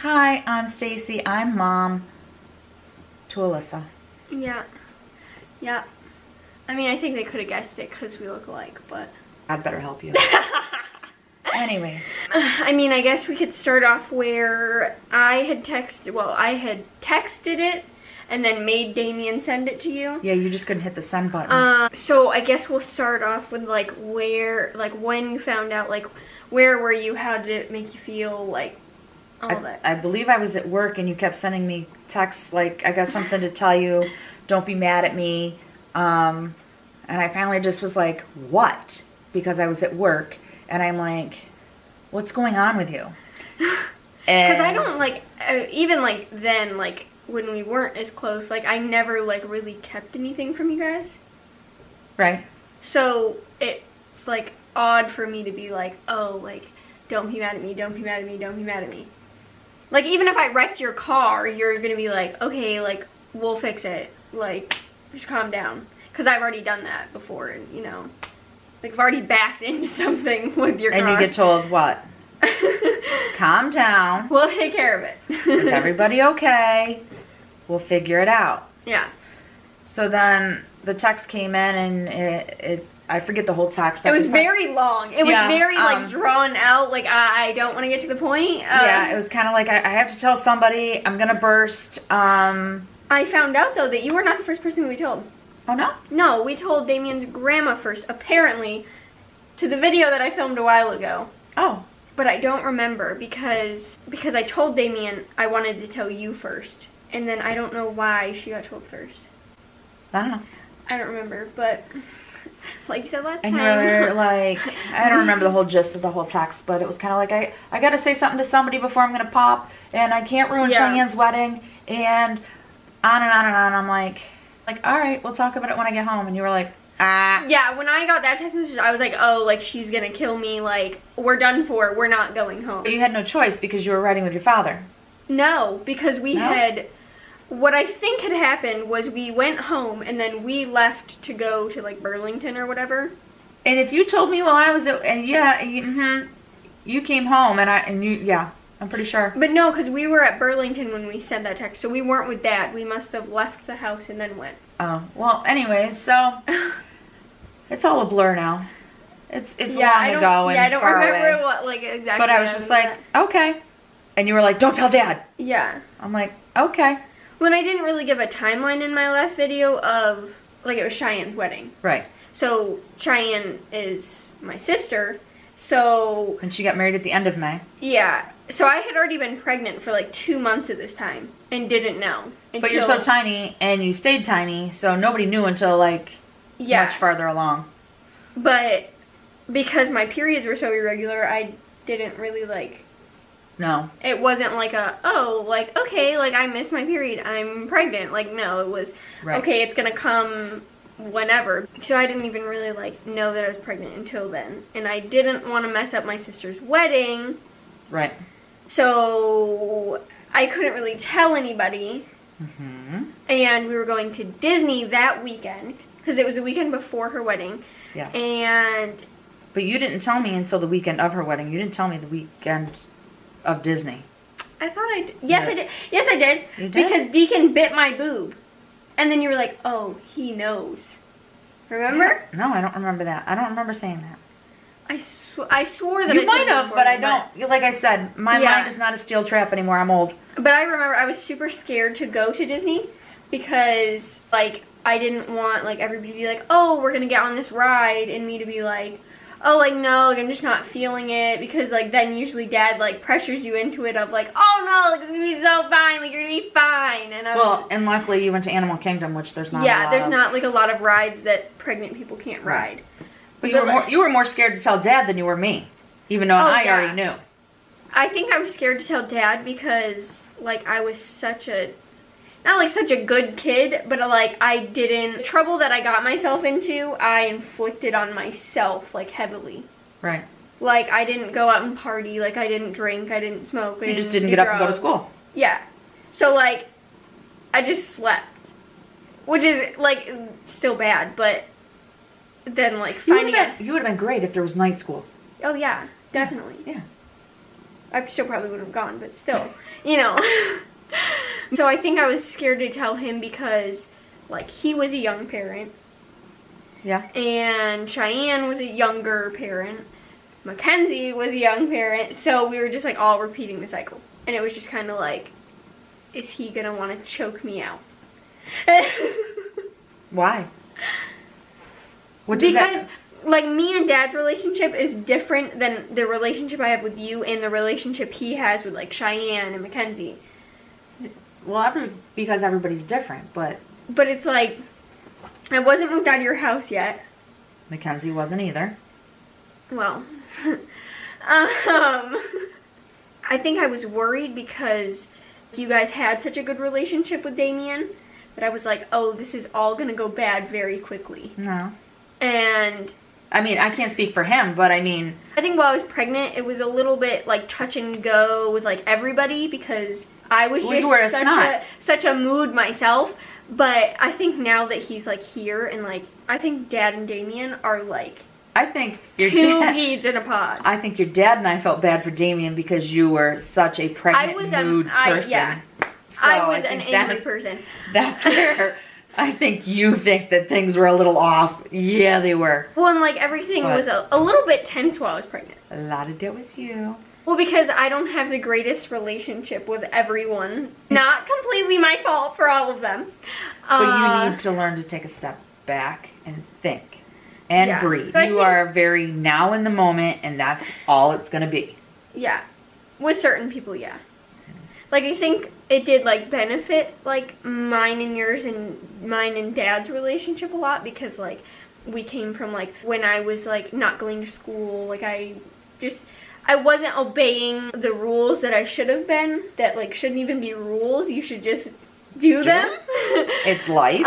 Hi, I'm Stacy. I'm mom to Alyssa. Yeah. Yeah. I mean, I think they could have guessed it because we look alike, but... I'd better help you. Anyways. I mean, I guess we could start off where I had texted it and then made Damian send it to you. Yeah, you just couldn't hit the send button. So I guess we'll start off with, like, when you found out, like, where were you, how did it make you feel, like, all that. I believe I was at work and you kept sending me texts like, I got something to tell you, don't be mad at me. And I finally just was like, what? Because I was at work and I'm like, what's going on with you? Because I don't, like, even, like, then, like, when we weren't as close, like, I never, like, really kept anything from you guys. Right. So it's, like, odd for me to be like, oh, like, don't be mad at me, don't be mad at me, don't be mad at me. Like, even if I wrecked your car, you're gonna be like, okay, like, we'll fix it. Like, just calm down. Because I've already done that before, and, you know. Like, I've already backed into something with your car. And you get told what? Calm down. We'll take care of it. Is everybody okay? We'll figure it out. Yeah. So then the text came in and I forget the whole text. It was very long. It was very, like, drawn out. Like, I don't want to get to the point. Yeah, it was kind of like, I have to tell somebody. I'm going to burst. I found out, though, that you were not the first person we told. Oh, no? No, we told Damian's grandma first, apparently, to the video that I filmed a while ago. Oh. But I don't remember because I told Damian I wanted to tell you first. And then I don't know why she got told first. I don't know. I don't remember, but like you said last time. And you were like, I don't remember the whole gist of the whole text, but it was kind of like, I got to say something to somebody before I'm going to pop, and I can't ruin Cheyenne's wedding, and on and on and on. I'm like, all right, we'll talk about it when I get home. And you were like, ah. Yeah, when I got that text message, I was like, oh, like, she's going to kill me. Like, we're done for. We're not going home. But you had no choice because you were riding with your father. No, because we had... What I think had happened was we went home and then we left to go to, like, Burlington or whatever. And if you told me while I was at... And yeah, you came home and yeah, I'm pretty sure. But no, because we were at Burlington when we sent that text, so we weren't with Dad. We must have left the house and then went. Oh, well, anyways, so it's all a blur now. It's long ago and I don't far remember away. what, like, exactly. But I was just like, okay. And you were like, don't tell Dad. Yeah. I'm like, okay. When I didn't really give a timeline in my last video of, like, it was Cheyenne's wedding. Right. So, Cheyenne is my sister, so... And she got married at the end of May. Yeah. So I had already been pregnant for, like, 2 months at this time, and didn't know. But you're so tiny, and you stayed tiny, so nobody knew until, like, much farther along. But because my periods were so irregular, I didn't really, like... No. It wasn't like okay, like, I missed my period, I'm pregnant. Like, no, it was, okay, it's gonna come whenever. So I didn't even really, like, know that I was pregnant until then. And I didn't want to mess up my sister's wedding. Right. So I couldn't really tell anybody. Mm-hmm. And we were going to Disney that weekend, because it was the weekend before her wedding. Yeah. But you didn't tell me until the weekend of her wedding. You didn't tell me the weekend of Disney. I thought I did. Yes, I did. Yes, I did. You did? Because Deacon bit my boob. And then you were like, oh, he knows. Remember? No, I don't remember that. I don't remember saying that. I swore that you might have, but I don't. Like I said, my mind is not a steel trap anymore. I'm old. But I remember I was super scared to go to Disney because, like, I didn't want, like, everybody to be like, oh, we're going to get on this ride, and me to be like, oh, like, no, like, I'm just not feeling it, because, like, then usually Dad, like, pressures you into it of, like, oh, no, like, it's gonna be so fine, like, you're gonna be fine, and and luckily you went to Animal Kingdom, which there's not not, like, a lot of rides that pregnant people can't ride. But you were more scared to tell Dad than you were me, even though I already knew. I think I was scared to tell Dad because, like, I was such a... Not, like, such a good kid, but, like, the trouble that I got myself into, I inflicted on myself, like, heavily. Right. Like, I didn't go out and party, like, I didn't drink, I didn't smoke, You just didn't get up and go to school. Yeah. So, like, I just slept. Which is, like, still bad, but then, like, finding You would have been great if there was night school. Oh, yeah, definitely. Yeah. I still probably would have gone, but still, you know. So I think I was scared to tell him because, like, he was a young parent. Yeah. And Cheyenne was a younger parent. Mackenzie was a young parent. So we were just, like, all repeating the cycle. And it was just kind of like, is he going to want to choke me out? Why? Because, like, me and Dad's relationship is different than the relationship I have with you and the relationship he has with, like, Cheyenne and Mackenzie. Well, because everybody's different, but it's like, I wasn't moved out of your house yet. Mackenzie wasn't either. Well, I think I was worried because you guys had such a good relationship with Damian that I was like, oh, this is all going to go bad very quickly. No. And I mean, I can't speak for him, but I mean, I think while I was pregnant, it was a little bit like touch and go with like everybody because I was just such a mood myself. But I think now that he's like here and like, I think Dad and Damian are like, I think your two peas in a pod. I think your dad and I felt bad for Damian because you were such a pregnant mood person. Yeah. So I was an angry person. That's where I think you think that things were a little off. Yeah, they were. Well, and like everything was a little bit tense while I was pregnant. A lot of it was you. Well, because I don't have the greatest relationship with everyone. Not completely my fault for all of them. But you need to learn to take a step back and think and breathe. You are very now in the moment, and that's all it's going to be. Yeah. With certain people, yeah. Like, I think it did, like, benefit, like, mine and yours and mine and Dad's relationship a lot because, like, we came from, like, when I was, like, not going to school, like, I wasn't obeying the rules that I should have been, that, like, shouldn't even be rules. You should just do them. It's life.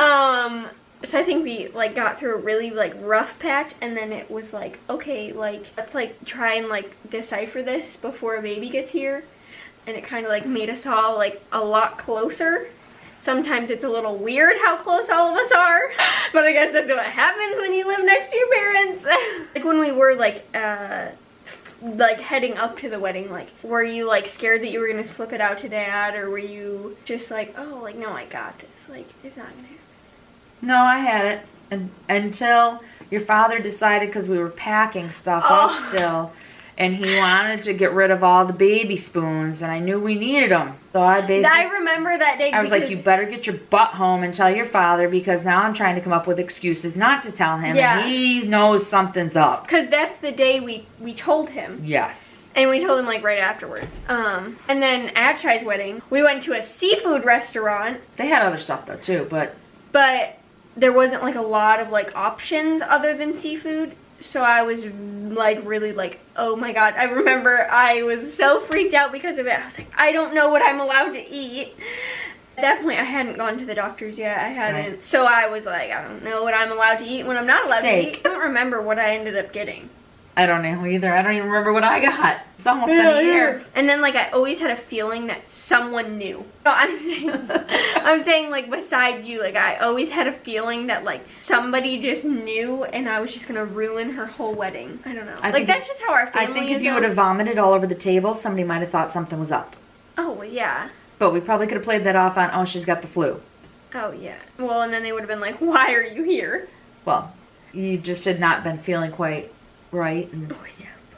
So I think we, like, got through a really, like, rough patch, and then it was like, okay, like, let's, like, try and, like, decipher this before a baby gets here. And it kind of, like, made us all, like, a lot closer. Sometimes it's a little weird how close all of us are. But I guess that's what happens when you live next to your parents. Like, when we were, like, heading up to the wedding, like, were you, like, scared that you were going to slip it out to Dad? Or were you just like, oh, like, no, I got this. Like, it's not going to happen. No, I had it. Until your father decided, because we were packing stuff up still. And he wanted to get rid of all the baby spoons, and I knew we needed them. So I remember that day. I was like, you better get your butt home and tell your father, because now I'm trying to come up with excuses not to tell him. Yeah. And he knows something's up. Because that's the day we told him. Yes. And we told him, like, right afterwards. And then at Shai's wedding, we went to a seafood restaurant. They had other stuff, though, too, but there wasn't, like, a lot of, like, options other than seafood. So I was, like, really, like, oh my god. I remember I was so freaked out because of it. I was like, I don't know what I'm allowed to eat. At that point, I hadn't gone to the doctors yet. I hadn't. Right. So I was like, I don't know what I'm allowed to eat when I'm not allowed to eat. I don't remember what I ended up getting. I don't know either. I don't even remember what I got. It's almost been a year. And then, like, I always had a feeling that someone knew. No, I'm saying, like, besides you, like, I always had a feeling that, like, somebody just knew and I was just going to ruin her whole wedding. I don't know. That's just how our family is. I think if you would have vomited all over the table, somebody might have thought something was up. Oh, well, yeah. But we probably could have played that off on, oh, she's got the flu. Oh, yeah. Well, and then they would have been like, why are you here? Well, you just had not been feeling quite right, and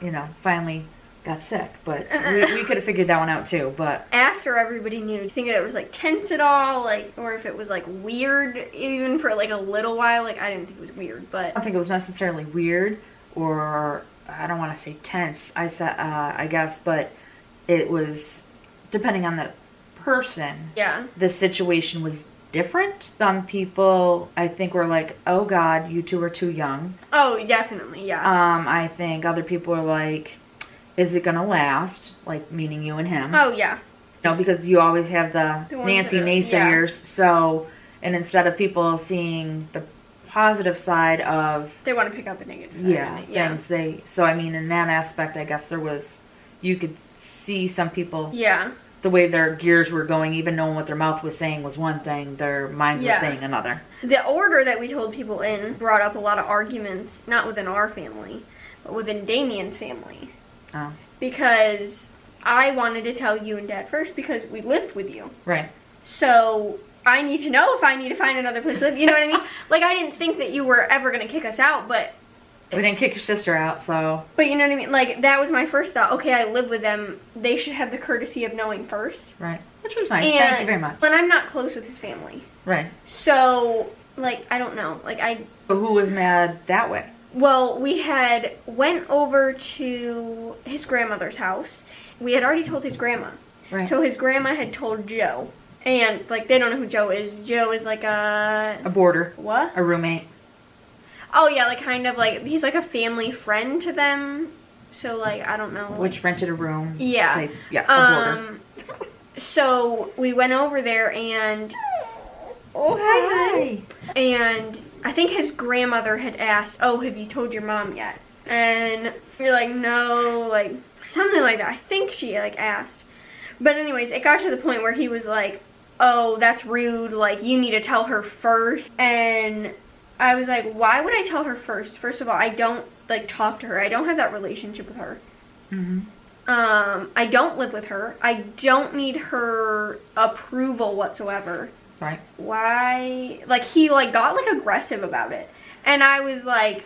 you know, finally got sick, but we could have figured that one out too. But after everybody knew, do you think that it was like tense at all, like, or if it was like weird even for like a little while? Like, I didn't think it was weird, but I don't think it was necessarily weird, or I don't want to say tense. I guess, but it was depending on the person. Yeah, the situation was different. Some people, I think, were like, oh god, you two are too young. Oh, definitely, yeah. I think other people are like, is it gonna last? Like, meaning you and him. Oh, yeah. You know, because you always have the Nancy naysayers. Yeah. So, and instead of people seeing the positive side of, they want to pick up the negative side. Things. So I mean, in that aspect, I guess you could see some people. Yeah. The way their gears were going, even knowing what their mouth was saying was one thing, their minds were saying another. The order that we told people in brought up a lot of arguments, not within our family, but within Damian's family. Oh. Because I wanted to tell you and Dad first because we lived with you. Right. So I need to know if I need to find another place to live. You know what I mean? Like, I didn't think that you were ever going to kick us out, but... We didn't kick your sister out, so... But you know what I mean? Like, that was my first thought. Okay, I live with them. They should have the courtesy of knowing first. Right. Which was nice. Thank you very much. And I'm not close with his family. Right. So, like, I don't know. Like, But who was mad that way? Well, we had went over to his grandmother's house. We had already told his grandma. Right. So his grandma had told Joe. And, like, they don't know who Joe is. Joe is like a boarder. What? A roommate. Oh, yeah, like, kind of, like, he's like a family friend to them. So, like, I don't know. Which rented a room. Yeah. A boarder. So, we went over there and... Oh, hi. And I think his grandmother had asked, oh, have you told your mom yet? And we're like, no, like, something like that. I think she, like, asked. But anyways, it got to the point where he was like, oh, that's rude. Like, you need to tell her first. And I was like, why would I tell her first? First of all, I don't, like, talk to her. I don't have that relationship with her. Mm-hmm. I don't live with her. I don't need her approval whatsoever. Right. Why? Like, he, like, got, like, aggressive about it. And I was like...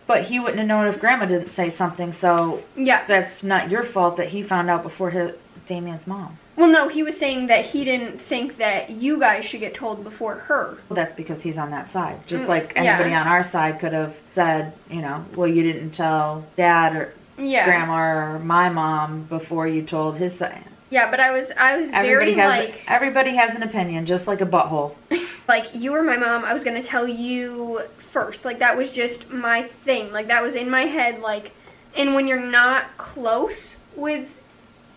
But he wouldn't have known if Grandma didn't say something, so... Yeah. That's not your fault that he found out before Damian's mom. Well, no, he was saying that he didn't think that you guys should get told before her. Well, that's because he's on that side. Just like anybody on our side could have said, you know, well, you didn't tell Dad or Grandma or my mom before you told his side. Yeah, but I was very, like... Everybody has an opinion, just like a butthole. Like, you were my mom, I was going to tell you first. Like, that was just my thing. Like, that was in my head, like... And when you're not close with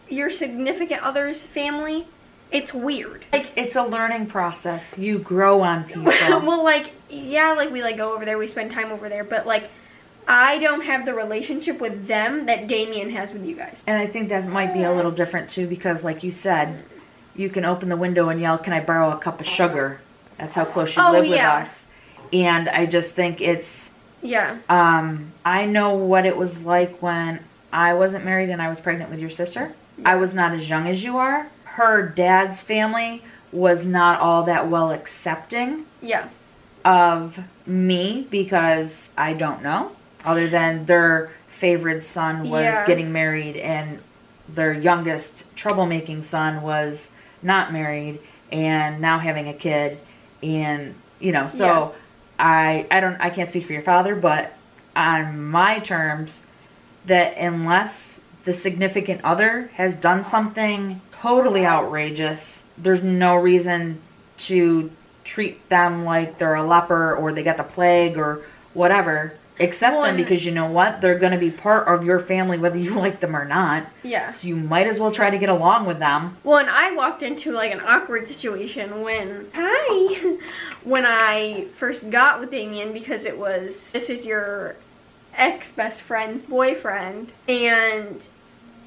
your significant other's family, it's weird. Like, it's a learning process. You grow on people. Well, like, yeah, like, we, like, go over there, we spend time over there, but, like... I don't have the relationship with them that Damian has with you guys. And I think that might be a little different, too, because, like you said, you can open the window and yell, can I borrow a cup of sugar? That's how close you live with us. And I just think it's... Yeah. I know what it was like when I wasn't married and I was pregnant with your sister. I was not as young as you are. Her dad's family was not all that well accepting of me because I don't know. Other than their favorite son was getting married and their youngest troublemaking son was not married and now having a kid. And, you know, so I can't speak for your father, but on my terms, that unless the significant other has done something totally outrageous, there's no reason to treat them like they're a leper or they got the plague or whatever. Accept them because you know what? They're going to be part of your family whether you like them or not. Yeah. So you might as well try to get along with them. Well, and I walked into like an awkward situation when I first got with Damian because it was, this is your ex-best friend's boyfriend and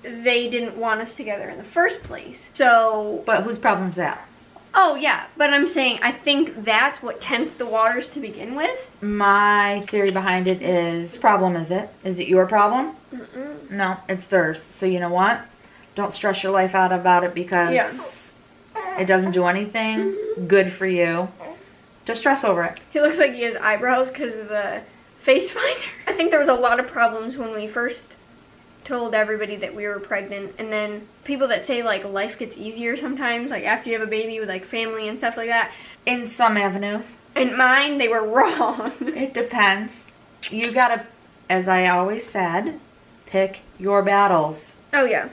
they didn't want us together in the first place. So... But whose problem's that? Oh, yeah, but I'm saying I think that's what tents the waters to begin with. My theory behind it is, problem is it? Is it your problem? Mm-mm. No, it's theirs. So you know what? Don't stress your life out about it because it doesn't do anything good for you. Just stress over it. He looks like he has eyebrows because of the face finder. I think there was a lot of problems when we first told everybody that we were pregnant, and then people that say like life gets easier sometimes, like after you have a baby with like family and stuff like that. In some avenues. In mine, they were wrong. It depends. You gotta, as I always said, pick your battles. Oh yeah.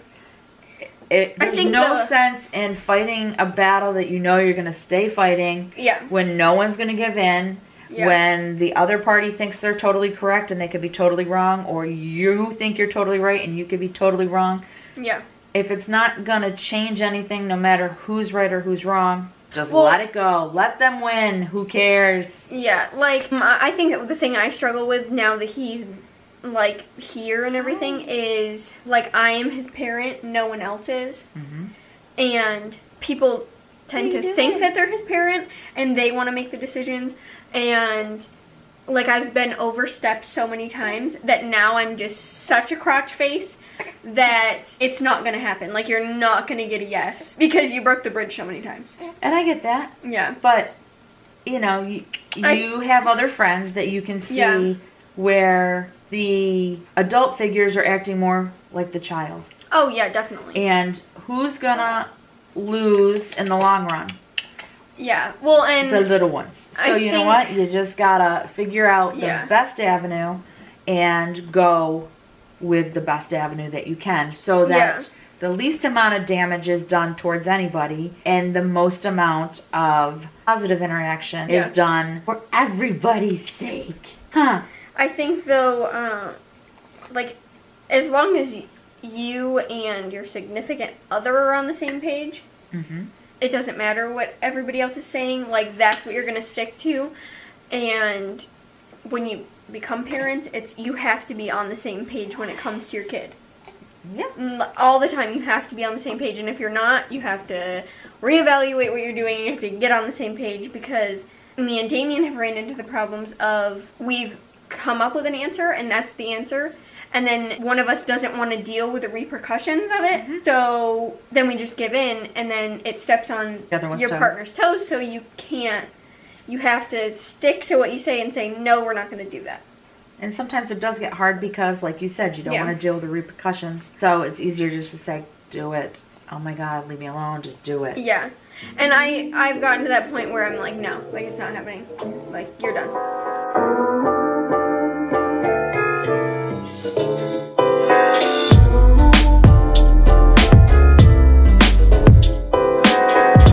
There's no sense in fighting a battle that you know you're gonna stay fighting. Yeah. When no one's gonna give in. Yeah. When the other party thinks they're totally correct and they could be totally wrong, or you think you're totally right and you could be totally wrong. Yeah. If it's not going to change anything, no matter who's right or who's wrong, just let it go. Let them win. Who cares? Yeah, like, I think the thing I struggle with now that he's, like, here and everything is, like, I am his parent, no one else is. Mm-hmm. And people tend to think that they're his parent and they want to make the decisions. And, like, I've been overstepped so many times that now I'm just such a crotch face that it's not gonna happen. Like, you're not gonna get a yes because you broke the bridge so many times. And I get that. Yeah. But, you know, you have other friends that you can see Yeah. where the adult figures are acting more like the child. Oh, yeah, definitely. And who's gonna lose in the long run? Yeah. Well, and... The little ones. So, you know what? You just gotta figure out the best avenue and go with the best avenue that you can so that the least amount of damage is done towards anybody and the most amount of positive interaction is done for everybody's sake. Huh. I think, though, like, as long as you and your significant other are on the same page, it doesn't matter what everybody else is saying. Like, that's what you're going to stick to. And when you become parents, you have to be on the same page when it comes to your kid. Yeah. All the time, you have to be on the same page. And if you're not, you have to reevaluate what you're doing. You have to get on the same page, because me and Damian have ran into the problems of we've come up with an answer, and that's the answer. And then one of us doesn't want to deal with the repercussions of it. So then we just give in, and then it steps on your partner's toes. So you can't. You have to stick to what you say and say, no, we're not going to do that. And sometimes it does get hard because, like you said, you don't want to deal with the repercussions. So it's easier just to say, do it. Oh my God, leave me alone. Just do it. Yeah. And I've gotten to that point where I'm like, no, like, it's not happening. Like, you're done.